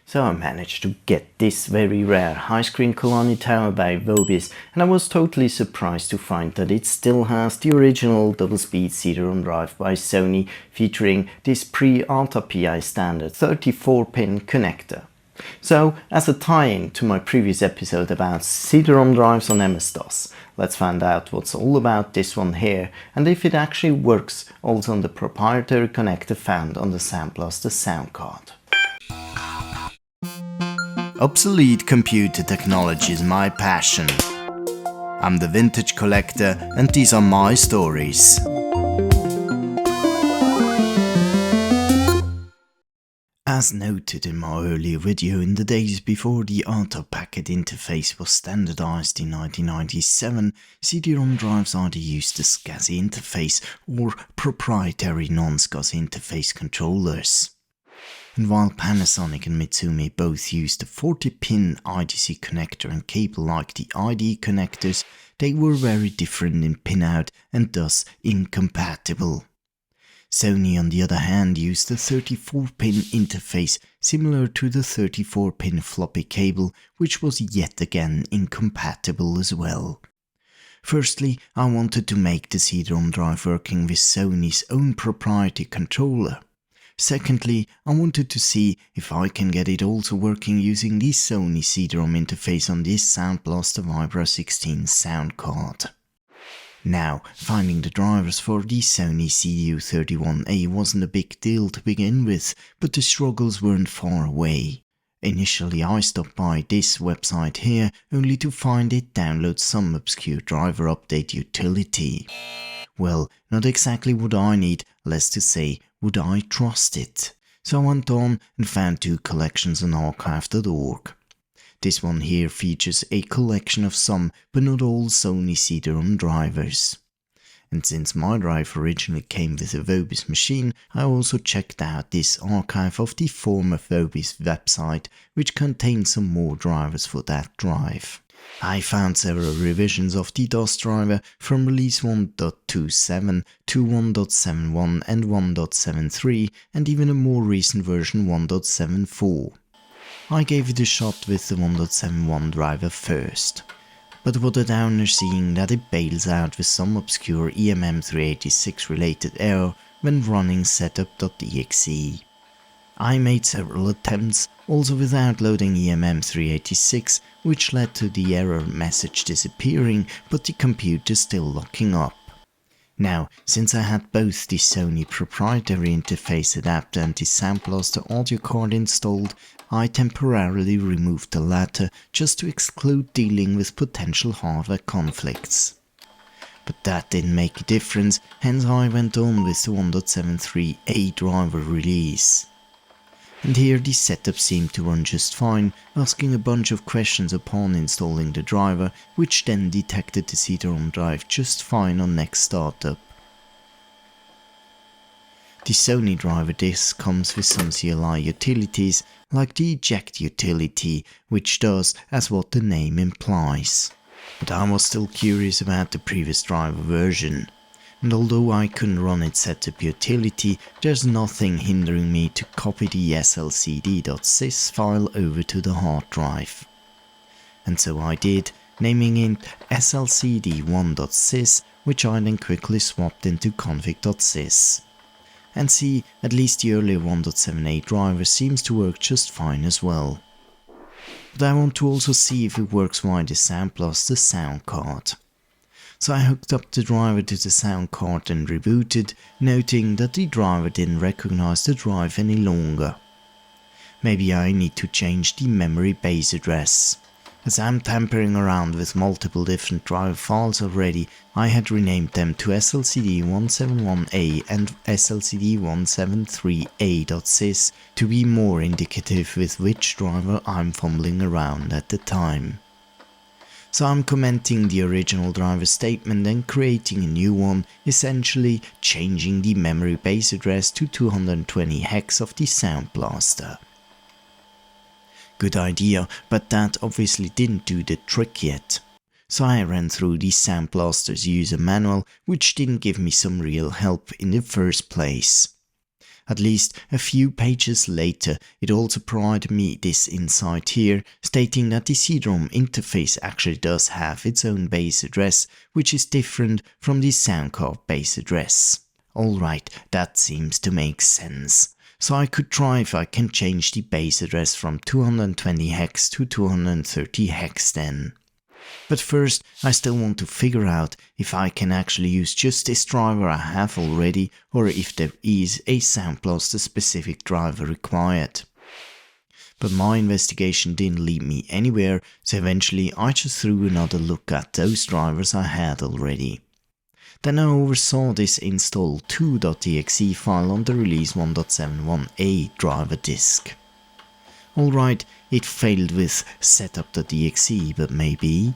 So I managed to get this very rare HIGHSCREEN COLANI tower by Vobis, and I was totally surprised to find that it still has the original double-speed CD-ROM drive by Sony, featuring this pre-ATAPI standard 34-pin connector. So, as a tie-in to my previous episode about CD-ROM drives on MS-DOS, let's find out what's all about this one here and if it actually works also on the proprietary connector found on the Sound Blaster sound card. Obsolete computer technology is my passion. I'm the vintage collector and these are my stories. As noted in my earlier video, in the days before the ATA packet interface was standardized in 1997, CD-ROM drives either used a SCSI interface or proprietary non-SCSI interface controllers. And while PANASONIC and MITSUMI both used a 40-pin IDC connector and cable like the ID connectors, they were very different in pinout and thus incompatible. Sony, on the other hand, used a 34-pin interface similar to the 34-pin floppy cable, which was yet again incompatible as well. Firstly, I wanted to make the CD-ROM drive working with Sony's own proprietary controller. Secondly, I wanted to see if I can get it also working using the SONY CD-ROM interface on this Sound Blaster Vibra 16 sound card. Now, finding the drivers for the SONY CDU33A wasn't a big deal to begin with, but the struggles weren't far away. Initially I stopped by this website here only to find it download some obscure driver update utility. Well, not exactly what I need, less to say, would I trust it? So I went on and found two collections on archive.org. This one here features a collection of some, but not all Sony CD-ROM drivers. And since my drive originally came with a Vobis machine, I also checked out this archive of the former Vobis website, which contains some more drivers for that drive. I found several revisions of the DOS driver from release 1.27 to 1.71 and 1.73 and even a more recent version 1.74. I gave it a shot with the 1.71 driver first, but what a downer seeing that it bails out with some obscure EMM386 related error when running setup.exe. I made several attempts, also without loading EMM386, which led to the error message disappearing, but the computer still locking up. Now, since I had both the Sony proprietary interface adapter and the Sound Blaster audio card installed, I temporarily removed the latter just to exclude dealing with potential hardware conflicts. But that didn't make a difference, hence I went on with the 1.73A driver release. And here the setup seemed to run just fine, asking a bunch of questions upon installing the driver, which then detected the CD-ROM drive just fine on next startup. The Sony driver disk comes with some CLI utilities, like the eject utility, which does as what the name implies. But I was still curious about the previous driver version. And although I couldn't run its setup utility, there's nothing hindering me to copy the slcd.sys file over to the hard drive. And so I did, naming it slcd1.sys, which I then quickly swapped into config.sys. And see, at least the earlier 1.78 driver seems to work just fine as well. But I want to also see if it works via the Sound Blaster sound card. So I hooked up the driver to the sound card and rebooted, noting that the driver didn't recognize the drive any longer. Maybe I need to change the memory base address. As I'm tampering around with multiple different driver files already, I had renamed them to slcd171A and slcd173A.sys to be more indicative with which driver I'm fumbling around at the time. So I'm commenting the original driver statement and creating a new one, essentially changing the memory base address to 220 hex of the Sound Blaster. Good idea, but that obviously didn't do the trick yet. So I ran through the Sound Blaster's user manual, which didn't give me some real help in the first place. At least a few pages later, it also provided me this insight here, stating that the CD-ROM interface actually does have its own base address, which is different from the sound card base address. Alright, that seems to make sense. So I could try if I can change the base address from 220 hex to 230 hex then. But first, I still want to figure out if I can actually use just this driver I have already, or if there is a Sound Blaster specific driver required. But my investigation didn't lead me anywhere, so eventually I just threw another look at those drivers I had already. Then I oversaw this install 2.exe file on the release 1.71a driver disk. Alright, it failed with setup.exe, but maybe...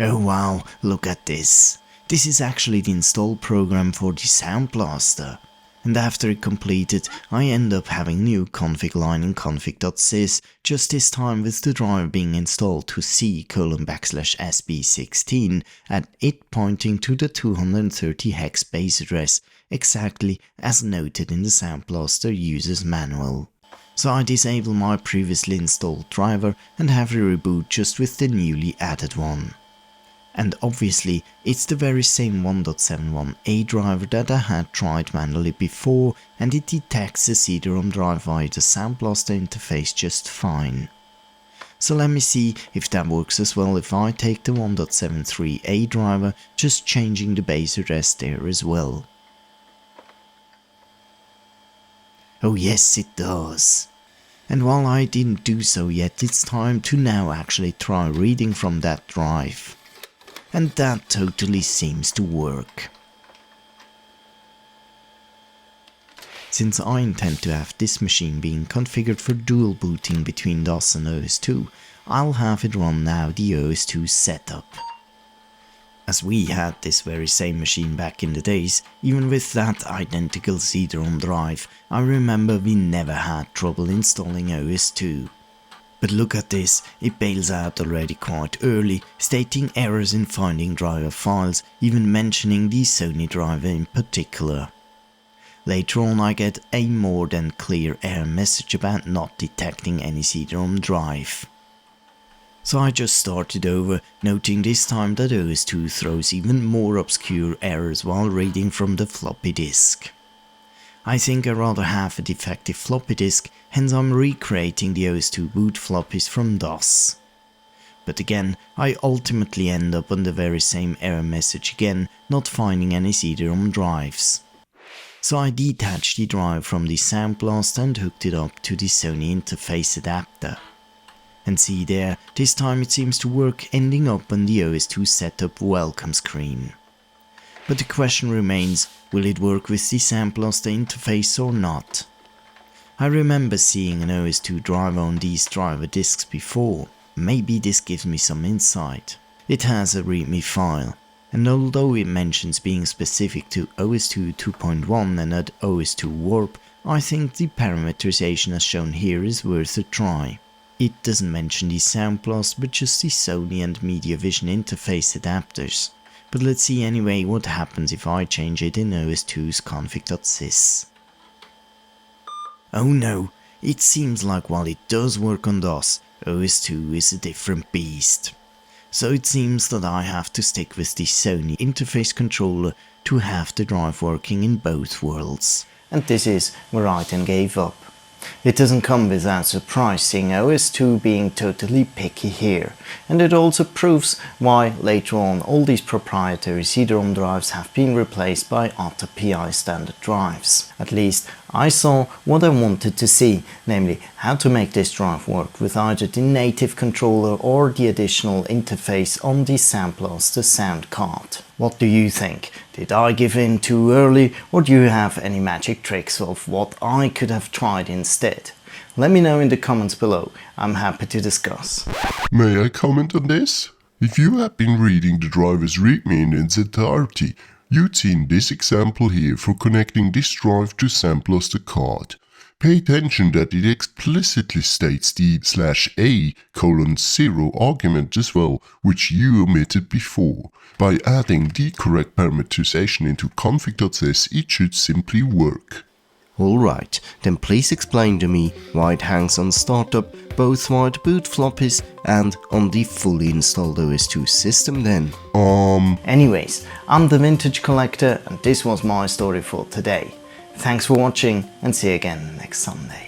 Oh wow, look at this. This is actually the install program for the Sound Blaster. And after it completed, I end up having new config line in config.sys, just this time with the driver being installed to C:\SB16 and it pointing to the 230 hex base address, exactly as noted in the Sound Blaster user's manual. So I disable my previously installed driver and have a reboot just with the newly added one. And obviously, it's the very same 1.71a driver that I had tried manually before, and it detects the CD-ROM drive via the Sound Blaster interface just fine. So let me see if that works as well if I take the 1.73a driver, just changing the base address there as well. Oh yes, it does. And while I didn't do so yet, it's time to now actually try reading from that drive. And that totally seems to work. Since I intend to have this machine being configured for dual booting between DOS and OS2, I'll have it run now the OS2 setup. As we had this very same machine back in the days, even with that identical CD-ROM drive, I remember we never had trouble installing OS2. But look at this, it bails out already quite early, stating errors in finding driver files, even mentioning the Sony driver in particular. Later on I get a more than clear error message about not detecting any CD-ROM drive. So I just started over, noting this time that OS2 throws even more obscure errors while reading from the floppy disk. I think I rather have a defective floppy disk, hence I'm recreating the OS2 boot floppies from DOS. But again, I ultimately end up on the very same error message again, not finding any CD-ROM drives. So I detached the drive from the Sound Blaster and hooked it up to the Sony interface adapter. And see there, this time it seems to work, ending up on the OS2 setup welcome screen. But the question remains, will it work with the Sound Blaster interface or not? I remember seeing an OS2 driver on these driver disks before, maybe this gives me some insight. It has a readme file, and although it mentions being specific to OS2 2.1 and not OS2 Warp, I think the parameterization as shown here is worth a try. It doesn't mention the Sound Blaster but just the Sony and MediaVision interface adapters. But let's see anyway what happens if I change it in OS2's config.sys. Oh no, it seems like while it does work on DOS, OS2 is a different beast. So it seems that I have to stick with the Sony interface controller to have the drive working in both worlds. And this is where I then gave up. It doesn't come without surprise seeing OS2 being totally picky here, and it also proves why later on all these proprietary CD-ROM drives have been replaced by ATAPI standard drives. At least I saw what I wanted to see, namely how to make this drive work with either the native controller or the additional interface on the Sound Blaster sound card. What do you think? Did I give in too early, or do you have any magic tricks of what I could have tried instead? Let me know in the comments below, I'm happy to discuss. May I comment on this? If you have been reading the driver's readme in its entirety, you'd seen this example here for connecting this drive to Sound Blaster card. Pay attention that it explicitly states the /a:0 argument as well, which you omitted before. By adding the correct parameterization into config.sys, it should simply work. Alright, then please explain to me why it hangs on startup both while the boot floppies and on the fully installed OS2 system then. Anyways, I'm the Vintage Collector and this was my story for today. Thanks for watching and see you again next Sunday.